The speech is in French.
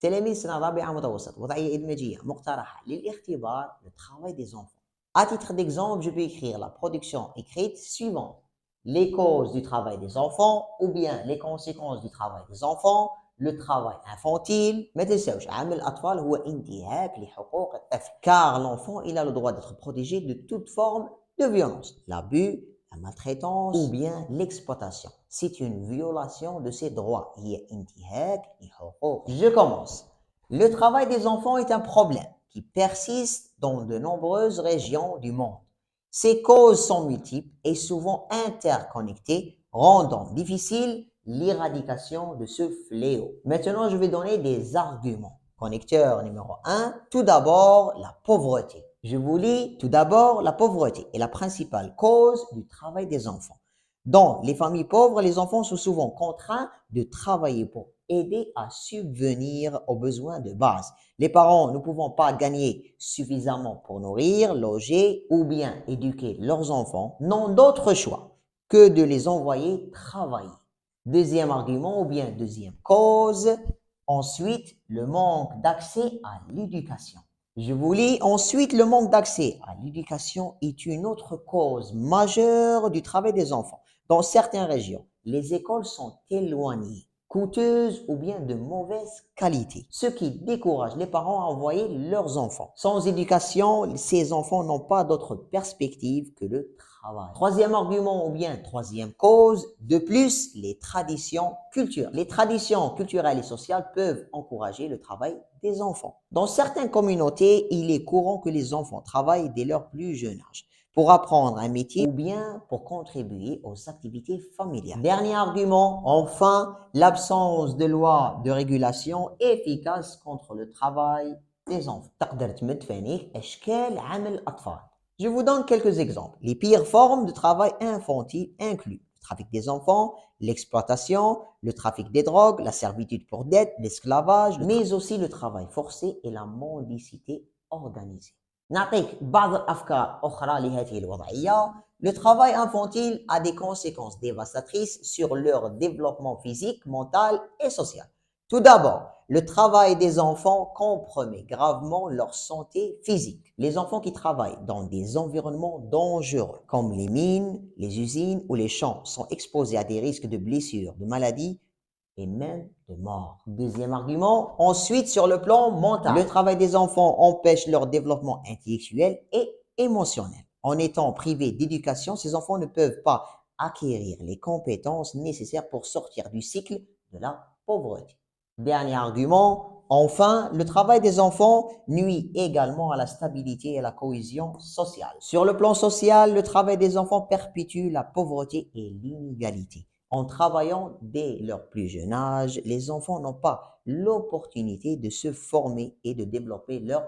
تلاميذ سنة رابعة متوسط وضعية إدماجية مقترحة للاختبار le travail des enfants. À titre d'exemple, je peux écrire la production écrite suivante. Les causes du travail des enfants ou bien les conséquences du travail des enfants, le travail infantile. ما تنساوش عامل الأطفال هو انتهاك لحقوق الطفل car l'enfant il a le droit d'être protégé de toute forme de violence, l'abus, la maltraitance ou bien l'exploitation. C'est une violation de ses droits. هي انتهاك لحقوق. Je commence. Le travail des enfants est un problème qui persiste dans de nombreuses régions du monde. Ces causes sont multiples et souvent interconnectées, rendant difficile l'éradication de ce fléau. Maintenant, je vais donner des arguments. Connecteur numéro 1, tout d'abord, la pauvreté. Je vous lis tout d'abord, la pauvreté est la principale cause du travail des enfants. Dans les familles pauvres, les enfants sont souvent contraints de travailler pour aider à subvenir aux besoins de base. Les parents ne pouvant pas gagner suffisamment pour nourrir, loger ou bien éduquer leurs enfants n'ont d'autre choix que de les envoyer travailler. Deuxième argument ou bien deuxième cause, ensuite le manque d'accès à l'éducation. Je vous lis ensuite, le manque d'accès à l'éducation est une autre cause majeure du travail des enfants. Dans certaines régions, les écoles sont éloignées, coûteuses ou bien de mauvaise qualité, ce qui décourage les parents à envoyer leurs enfants. Sans éducation, ces enfants n'ont pas d'autre perspective que le travail. Troisième argument ou bien troisième cause, de plus, les traditions culturelles. Les traditions culturelles et sociales peuvent encourager le travail des enfants. Dans certaines communautés, il est courant que les enfants travaillent dès leur plus jeune âge pour apprendre un métier ou bien pour contribuer aux activités familiales. Dernier argument, enfin, l'absence de loi de régulation efficace contre le travail des enfants. تقدر تمد فانيك أشكال عمل الأطفال. Je vous donne quelques exemples. Les pires formes de travail infantile incluent le trafic des enfants, l'exploitation, le trafic des drogues, la servitude pour dette, l'esclavage, mais aussi le travail forcé et la mendicité organisée. نعطيك بعض الأفكار أخرى لهذه الوضعية. Le travail infantile a des conséquences dévastatrices sur leur développement physique, mental et social. Tout d'abord, le travail des enfants compromet gravement leur santé physique. Les enfants qui travaillent dans des environnements dangereux, comme les mines, les usines ou les champs, sont exposés à des risques de blessures, de maladies et même de mort. Deuxième argument, ensuite sur le plan mental, le travail des enfants empêche leur développement intellectuel et émotionnel. En étant privés d'éducation, ces enfants ne peuvent pas acquérir les compétences nécessaires pour sortir du cycle de la pauvreté. Dernier argument, enfin, le travail des enfants nuit également à la stabilité et à la cohésion sociale. Sur le plan social, le travail des enfants perpétue la pauvreté et l'inégalité. En travaillant dès leur plus jeune âge, les enfants n'ont pas l'opportunité de se former et de développer leurs